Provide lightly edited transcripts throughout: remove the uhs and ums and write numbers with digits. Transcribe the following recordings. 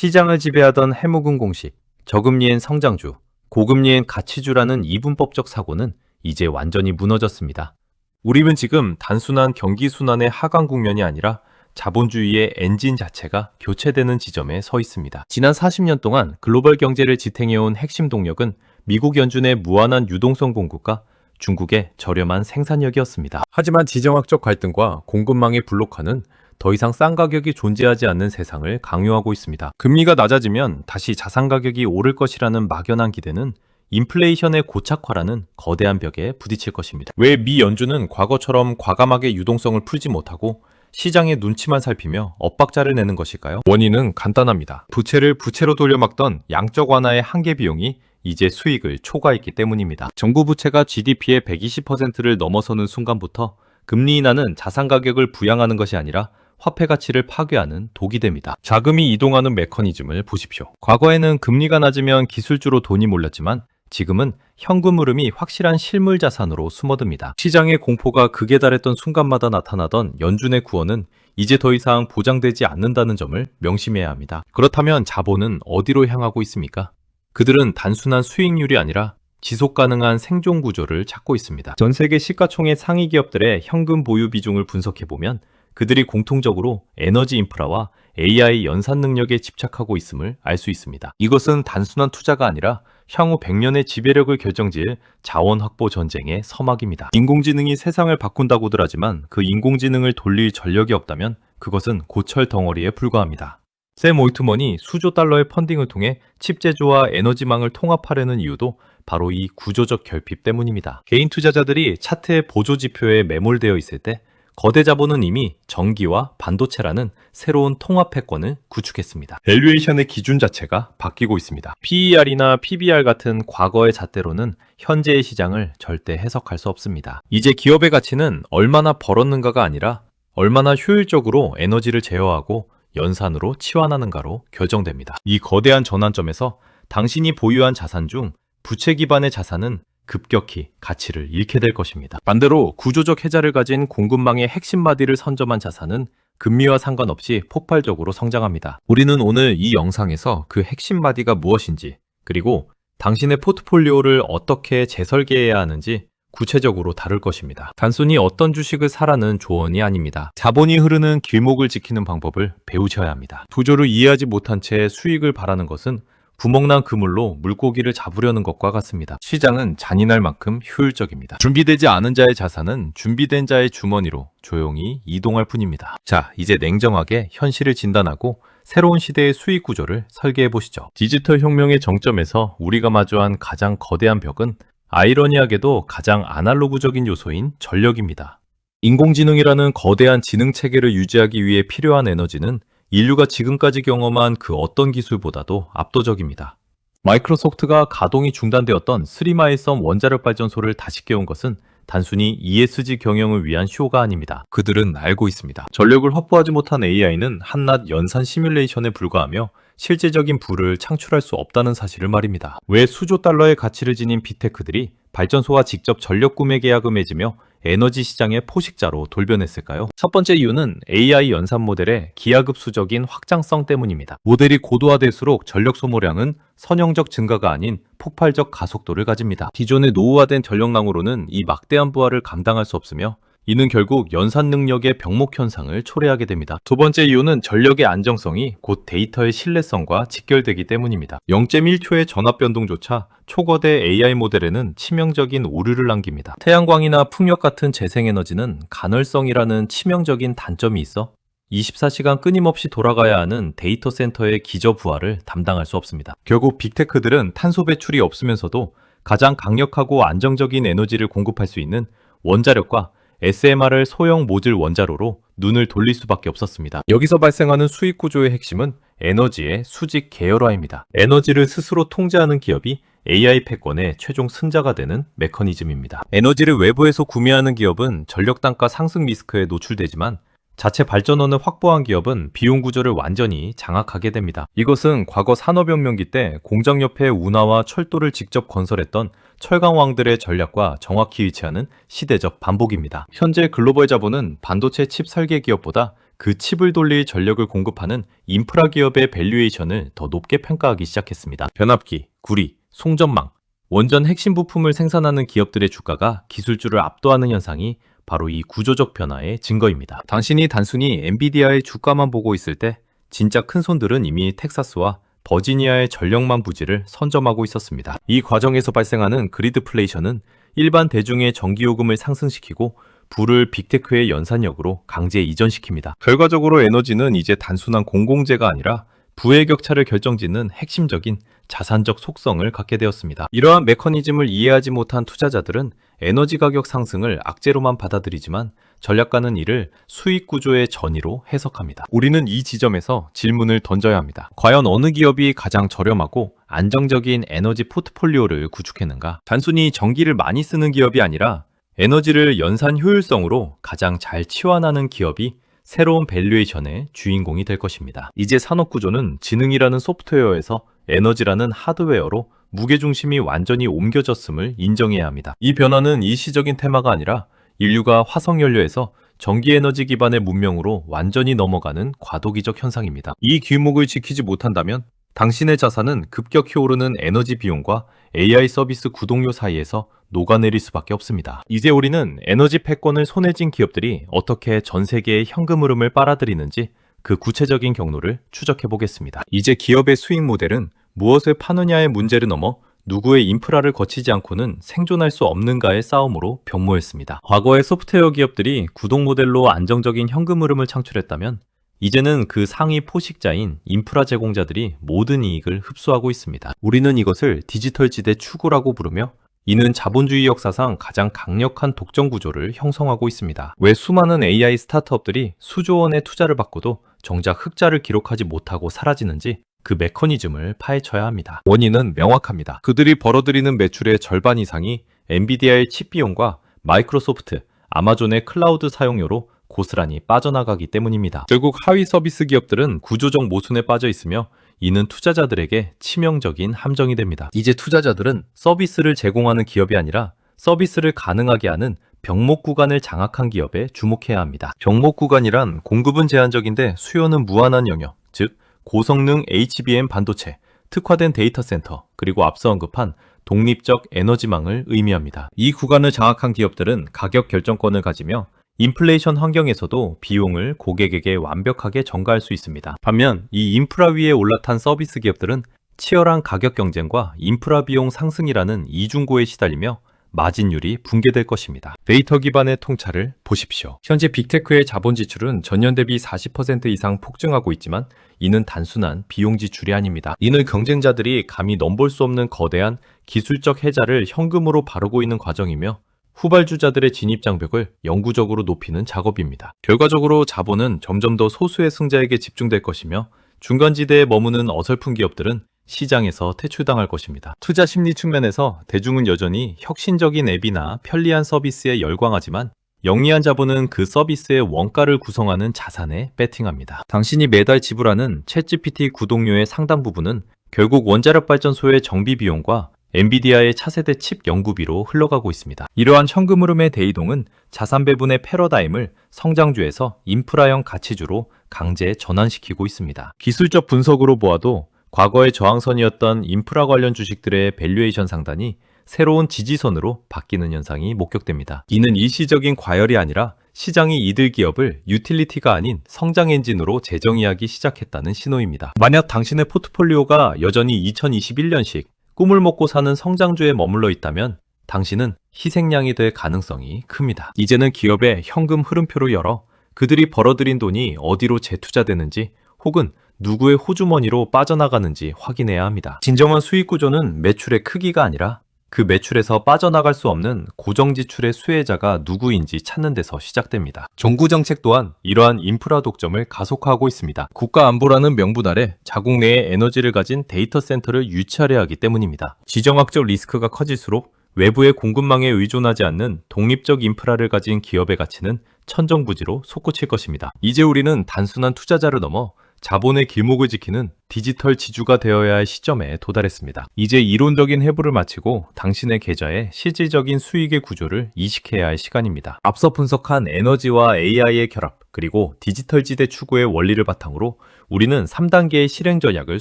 시장을 지배하던 해묵은 공식, 저금리엔 성장주, 고금리엔 가치주라는 이분법적 사고는 이제 완전히 무너졌습니다. 우리는 지금 단순한 경기 순환의 하강 국면이 아니라 자본주의의 엔진 자체가 교체되는 지점에 서 있습니다. 지난 40년 동안 글로벌 경제를 지탱해온 핵심 동력은 미국 연준의 무한한 유동성 공급과 중국의 저렴한 생산력이었습니다. 하지만 지정학적 갈등과 공급망의 블록화는 더 이상 싼 가격이 존재하지 않는 세상을 강요하고 있습니다. 금리가 낮아지면 다시 자산 가격이 오를 것이라는 막연한 기대는 인플레이션의 고착화라는 거대한 벽에 부딪힐 것입니다. 왜 미 연준은 과거처럼 과감하게 유동성을 풀지 못하고 시장의 눈치만 살피며 엇박자를 내는 것일까요? 원인은 간단합니다. 부채를 부채로 돌려막던 양적 완화의 한계 비용이 이제 수익을 초과했기 때문입니다. 정부 부채가 GDP의 120%를 넘어서는 순간부터 금리 인하는 자산 가격을 부양하는 것이 아니라 화폐 가치를 파괴하는 독이 됩니다. 자금이 이동하는 메커니즘을 보십시오. 과거에는 금리가 낮으면 기술주로 돈이 몰렸지만 지금은 현금 흐름이 확실한 실물 자산으로 숨어듭니다. 시장의 공포가 극에 달했던 순간마다 나타나던 연준의 구원은 이제 더 이상 보장되지 않는다는 점을 명심해야 합니다. 그렇다면 자본은 어디로 향하고 있습니까? 그들은 단순한 수익률이 아니라 지속 가능한 생존 구조를 찾고 있습니다. 전 세계 시가총액 상위 기업들의 현금 보유 비중을 분석해보면 그들이 공통적으로 에너지 인프라와 AI 연산 능력에 집착하고 있음을 알 수 있습니다. 이것은 단순한 투자가 아니라 향후 100년의 지배력을 결정지을 자원 확보 전쟁의 서막입니다. 인공지능이 세상을 바꾼다고들 하지만 그 인공지능을 돌릴 전력이 없다면 그것은 고철 덩어리에 불과합니다. 샘 올트먼이 수조 달러의 펀딩을 통해 칩 제조와 에너지망을 통합하려는 이유도 바로 이 구조적 결핍 때문입니다. 개인 투자자들이 차트의 보조 지표에 매몰되어 있을 때 거대 자본은 이미 전기와 반도체라는 새로운 통합 패권을 구축했습니다. 밸류에이션의 기준 자체가 바뀌고 있습니다. PER이나 PBR 같은 과거의 잣대로는 현재의 시장을 절대 해석할 수 없습니다. 이제 기업의 가치는 얼마나 벌었는가가 아니라 얼마나 효율적으로 에너지를 제어하고 연산으로 치환하는가로 결정됩니다. 이 거대한 전환점에서 당신이 보유한 자산 중 부채 기반의 자산은 급격히 가치를 잃게 될 것입니다. 반대로 구조적 해자를 가진 공급망의 핵심 마디를 선점한 자산은 금리와 상관없이 폭발적으로 성장합니다. 우리는 오늘 이 영상에서 그 핵심 마디가 무엇인지, 그리고 당신의 포트폴리오를 어떻게 재설계해야 하는지 구체적으로 다룰 것입니다. 단순히 어떤 주식을 사라는 조언이 아닙니다. 자본이 흐르는 길목을 지키는 방법을 배우셔야 합니다. 구조를 이해하지 못한 채 수익을 바라는 것은 구멍난 그물로 물고기를 잡으려는 것과 같습니다. 시장은 잔인할 만큼 효율적입니다. 준비되지 않은 자의 자산은 준비된 자의 주머니로 조용히 이동할 뿐입니다. 자, 이제 냉정하게 현실을 진단하고 새로운 시대의 수익 구조를 설계해 보시죠. 디지털 혁명의 정점에서 우리가 마주한 가장 거대한 벽은 아이러니하게도 가장 아날로그적인 요소인 전력입니다. 인공지능이라는 거대한 지능 체계를 유지하기 위해 필요한 에너지는 인류가 지금까지 경험한 그 어떤 기술보다도 압도적입니다. 마이크로소프트가 가동이 중단되었던 스리마일섬 원자력 발전소를 다시 깨운 것은 단순히 ESG 경영을 위한 쇼가 아닙니다. 그들은 알고 있습니다. 전력을 확보하지 못한 AI는 한낱 연산 시뮬레이션에 불과하며 실제적인 부를 창출할 수 없다는 사실을 말입니다. 왜 수조 달러의 가치를 지닌 빅테크들이 발전소와 직접 전력 구매 계약을 맺으며 에너지 시장의 포식자로 돌변했을까요? 첫 번째 이유는 AI 연산 모델의 기하급수적인 확장성 때문입니다. 모델이 고도화될수록 전력 소모량은 선형적 증가가 아닌 폭발적 가속도를 가집니다. 기존의 노후화된 전력망으로는 이 막대한 부하를 감당할 수 없으며 이는 결국 연산 능력의 병목 현상을 초래하게 됩니다. 두 번째 이유는 전력의 안정성이 곧 데이터의 신뢰성과 직결되기 때문입니다. 0.1초의 전압 변동조차 초거대 AI 모델에는 치명적인 오류를 남깁니다. 태양광이나 풍력 같은 재생에너지는 간헐성이라는 치명적인 단점이 있어 24시간 끊임없이 돌아가야 하는 데이터 센터의 기저 부하를 담당할 수 없습니다. 결국 빅테크들은 탄소 배출이 없으면서도 가장 강력하고 안정적인 에너지를 공급할 수 있는 원자력과 SMR을 소형 모듈 원자로로 눈을 돌릴 수밖에 없었습니다. 여기서 발생하는 수익 구조의 핵심은 에너지의 수직 계열화입니다. 에너지를 스스로 통제하는 기업이 AI 패권의 최종 승자가 되는 메커니즘입니다. 에너지를 외부에서 구매하는 기업은 전력 단가 상승 리스크에 노출되지만 자체 발전원을 확보한 기업은 비용 구조를 완전히 장악하게 됩니다. 이것은 과거 산업혁명기 때 공장 옆에 운하와 철도를 직접 건설했던 철강왕들의 전략과 정확히 일치하는 시대적 반복입니다. 현재 글로벌 자본은 반도체 칩 설계 기업보다 그 칩을 돌릴 전력을 공급하는 인프라 기업의 밸류에이션을 더 높게 평가하기 시작했습니다. 변압기, 구리, 송전망, 원전 핵심 부품을 생산하는 기업들의 주가가 기술주를 압도하는 현상이 바로 이 구조적 변화의 증거입니다. 당신이 단순히 엔비디아의 주가만 보고 있을 때 진짜 큰 손들은 이미 텍사스와 버지니아의 전력망 부지를 선점하고 있었습니다. 이 과정에서 발생하는 그리드플레이션은 일반 대중의 전기요금을 상승시키고 부를 빅테크의 연산력으로 강제 이전시킵니다. 결과적으로 에너지는 이제 단순한 공공재가 아니라 부의 격차를 결정짓는 핵심적인 자산적 속성을 갖게 되었습니다. 이러한 메커니즘을 이해하지 못한 투자자들은 에너지 가격 상승을 악재로만 받아들이지만 전략가는 이를 수익 구조의 전이로 해석합니다. 우리는 이 지점에서 질문을 던져야 합니다. 과연 어느 기업이 가장 저렴하고 안정적인 에너지 포트폴리오를 구축했는가? 단순히 전기를 많이 쓰는 기업이 아니라 에너지를 연산 효율성으로 가장 잘 치환하는 기업이 새로운 밸류에이션의 주인공이 될 것입니다. 이제 산업 구조는 지능이라는 소프트웨어에서 에너지라는 하드웨어로 무게중심이 완전히 옮겨졌음을 인정해야 합니다. 이 변화는 일시적인 테마가 아니라 인류가 화석연료에서 전기에너지 기반의 문명으로 완전히 넘어가는 과도기적 현상입니다. 이 규목을 지키지 못한다면 당신의 자산은 급격히 오르는 에너지 비용과 AI 서비스 구독료 사이에서 녹아내릴 수밖에 없습니다. 이제 우리는 에너지 패권을 손에 쥔 기업들이 어떻게 전 세계의 현금 흐름을 빨아들이는지 그 구체적인 경로를 추적해 보겠습니다. 이제 기업의 수익 모델은 무엇을 파느냐의 문제를 넘어 누구의 인프라를 거치지 않고는 생존할 수 없는가의 싸움으로 변모했습니다. 과거의 소프트웨어 기업들이 구독 모델로 안정적인 현금 흐름을 창출했다면 이제는 그 상위 포식자인 인프라 제공자들이 모든 이익을 흡수하고 있습니다. 우리는 이것을 디지털 지대 추구라고 부르며 이는 자본주의 역사상 가장 강력한 독점 구조를 형성하고 있습니다. 왜 수많은 AI 스타트업들이 수조 원의 투자를 받고도 정작 흑자를 기록하지 못하고 사라지는지 그 메커니즘을 파헤쳐야 합니다. 원인은 명확합니다. 그들이 벌어들이는 매출의 절반 이상이 엔비디아의 칩 비용과 마이크로소프트, 아마존의 클라우드 사용료로 고스란히 빠져나가기 때문입니다. 결국 하위 서비스 기업들은 구조적 모순에 빠져 있으며 이는 투자자들에게 치명적인 함정이 됩니다. 이제 투자자들은 서비스를 제공하는 기업이 아니라 서비스를 가능하게 하는 병목 구간을 장악한 기업에 주목해야 합니다. 병목 구간이란 공급은 제한적인데 수요는 무한한 영역, 즉 고성능 HBM 반도체, 특화된 데이터 센터, 그리고 앞서 언급한 독립적 에너지망을 의미합니다. 이 구간을 장악한 기업들은 가격 결정권을 가지며 인플레이션 환경에서도 비용을 고객에게 완벽하게 전가할 수 있습니다. 반면 이 인프라 위에 올라탄 서비스 기업들은 치열한 가격 경쟁과 인프라 비용 상승이라는 이중고에 시달리며 마진율이 붕괴될 것입니다. 데이터 기반의 통찰을 보십시오. 현재 빅테크의 자본 지출은 전년 대비 40% 이상 폭증하고 있지만 이는 단순한 비용 지출이 아닙니다. 이는 경쟁자들이 감히 넘볼 수 없는 거대한 기술적 해자를 현금으로 바르고 있는 과정이며 후발주자들의 진입 장벽을 영구적으로 높이는 작업입니다. 결과적으로 자본은 점점 더 소수의 승자에게 집중될 것이며 중간지대에 머무는 어설픈 기업들은 시장에서 퇴출당할 것입니다. 투자 심리 측면에서 대중은 여전히 혁신적인 앱이나 편리한 서비스에 열광하지만 영리한 자본은 그 서비스의 원가를 구성하는 자산에 배팅합니다. 당신이 매달 지불하는 챗GPT 구독료의 상당 부분은 결국 원자력 발전소의 정비 비용과 엔비디아의 차세대 칩 연구비로 흘러가고 있습니다. 이러한 현금 흐름의 대이동은 자산 배분의 패러다임을 성장주에서 인프라형 가치주로 강제 전환시키고 있습니다. 기술적 분석으로 보아도 과거의 저항선이었던 인프라 관련 주식들의 밸류에이션 상단이 새로운 지지선으로 바뀌는 현상이 목격됩니다. 이는 일시적인 과열이 아니라 시장이 이들 기업을 유틸리티가 아닌 성장 엔진으로 재정의하기 시작했다는 신호입니다. 만약 당신의 포트폴리오가 여전히 2021년식 꿈을 먹고 사는 성장주에 머물러 있다면 당신은 희생양이 될 가능성이 큽니다. 이제는 기업의 현금 흐름표를 열어 그들이 벌어들인 돈이 어디로 재투자되는지 혹은 누구의 호주머니로 빠져나가는지 확인해야 합니다. 진정한 수익 구조는 매출의 크기가 아니라 그 매출에서 빠져나갈 수 없는 고정지출의 수혜자가 누구인지 찾는 데서 시작됩니다. 정부 정책 또한 이러한 인프라 독점을 가속화하고 있습니다. 국가 안보라는 명분 아래 자국 내에 에너지를 가진 데이터 센터를 유치하려 하기 때문입니다. 지정학적 리스크가 커질수록 외부의 공급망에 의존하지 않는 독립적 인프라를 가진 기업의 가치는 천정부지로 솟구칠 것입니다. 이제 우리는 단순한 투자자를 넘어 자본의 길목을 지키는 디지털 지주가 되어야 할 시점에 도달했습니다. 이제 이론적인 해부를 마치고 당신의 계좌의 실질적인 수익의 구조를 이식해야 할 시간입니다. 앞서 분석한 에너지와 AI의 결합, 그리고 디지털 지대 추구의 원리를 바탕으로 우리는 3단계의 실행 전략을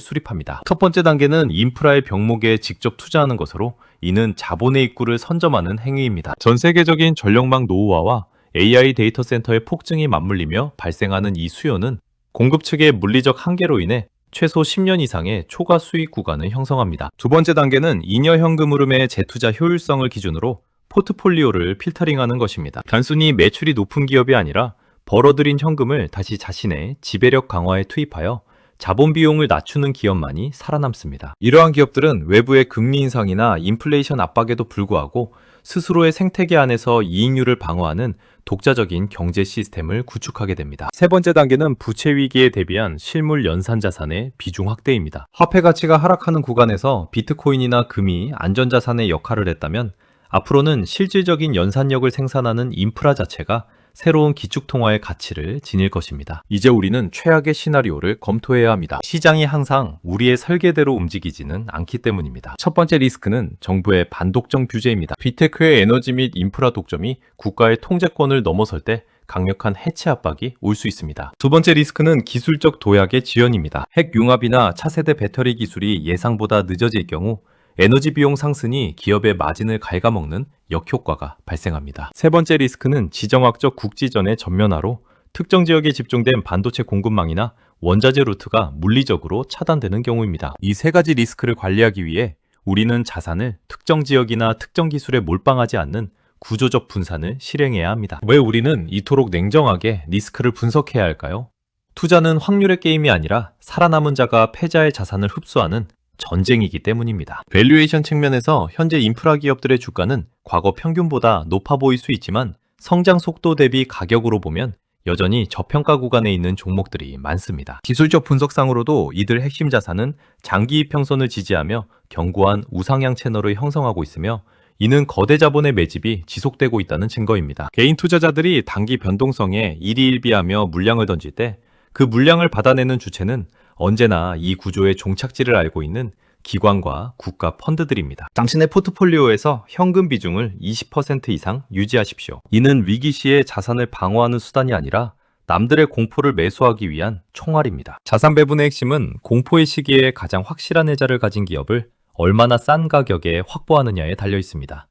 수립합니다. 첫 번째 단계는 인프라의 병목에 직접 투자하는 것으로, 이는 자본의 입구를 선점하는 행위입니다. 전 세계적인 전력망 노후화와 AI 데이터 센터의 폭증이 맞물리며 발생하는 이 수요는 공급 측의 물리적 한계로 인해 최소 10년 이상의 초과 수익 구간을 형성합니다. 두 번째 단계는 잉여 현금 흐름의 재투자 효율성을 기준으로 포트폴리오를 필터링하는 것입니다. 단순히 매출이 높은 기업이 아니라 벌어들인 현금을 다시 자신의 지배력 강화에 투입하여 자본 비용을 낮추는 기업만이 살아남습니다. 이러한 기업들은 외부의 금리 인상이나 인플레이션 압박에도 불구하고 스스로의 생태계 안에서 이익률을 방어하는 독자적인 경제 시스템을 구축하게 됩니다. 세 번째 단계는 부채 위기에 대비한 실물 연산 자산의 비중 확대입니다. 화폐 가치가 하락하는 구간에서 비트코인이나 금이 안전자산의 역할을 했다면, 앞으로는 실질적인 연산력을 생산하는 인프라 자체가 새로운 기축통화의 가치를 지닐 것입니다. 이제 우리는 최악의 시나리오를 검토해야 합니다. 시장이 항상 우리의 설계대로 움직이지는 않기 때문입니다. 첫 번째 리스크는 정부의 반독점 규제입니다. 빅테크의 에너지 및 인프라 독점이 국가의 통제권을 넘어설 때 강력한 해체 압박이 올 수 있습니다. 두 번째 리스크는 기술적 도약의 지연입니다. 핵 융합이나 차세대 배터리 기술이 예상보다 늦어질 경우 에너지 비용 상승이 기업의 마진을 갉아먹는 역효과가 발생합니다. 세 번째 리스크는 지정학적 국지전의 전면화로 특정 지역에 집중된 반도체 공급망이나 원자재 루트가 물리적으로 차단되는 경우입니다. 이 세 가지 리스크를 관리하기 위해 우리는 자산을 특정 지역이나 특정 기술에 몰빵하지 않는 구조적 분산을 실행해야 합니다. 왜 우리는 이토록 냉정하게 리스크를 분석해야 할까요? 투자는 확률의 게임이 아니라 살아남은 자가 패자의 자산을 흡수하는 전쟁이기 때문입니다. 밸류에이션 측면에서 현재 인프라 기업들의 주가는 과거 평균보다 높아 보일 수 있지만, 성장 속도 대비 가격으로 보면 여전히 저평가 구간에 있는 종목들이 많습니다. 기술적 분석상으로도 이들 핵심 자산은 장기 이평선을 지지하며 견고한 우상향 채널을 형성하고 있으며, 이는 거대 자본의 매집이 지속되고 있다는 증거입니다. 개인 투자자들이 단기 변동성에 일희일비하며 물량을 던질 때 그 물량을 받아내는 주체는 언제나 이 구조의 종착지를 알고 있는 기관과 국가 펀드들입니다. 당신의 포트폴리오에서 현금 비중을 20% 이상 유지하십시오. 이는 위기 시에 자산을 방어하는 수단이 아니라 남들의 공포를 매수하기 위한 총알입니다. 자산 배분의 핵심은 공포의 시기에 가장 확실한 해자를 가진 기업을 얼마나 싼 가격에 확보하느냐에 달려 있습니다.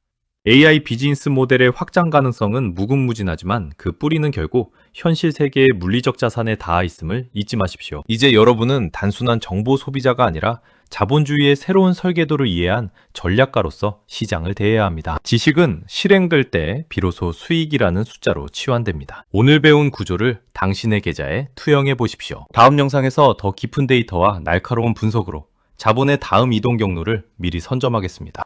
AI 비즈니스 모델의 확장 가능성은 무궁무진하지만 그 뿌리는 결국 현실 세계의 물리적 자산에 닿아 있음을 잊지 마십시오. 이제 여러분은 단순한 정보 소비자가 아니라 자본주의의 새로운 설계도를 이해한 전략가로서 시장을 대해야 합니다. 지식은 실행될 때 비로소 수익이라는 숫자로 치환됩니다. 오늘 배운 구조를 당신의 계좌에 투영해 보십시오. 다음 영상에서 더 깊은 데이터와 날카로운 분석으로 자본의 다음 이동 경로를 미리 선점하겠습니다.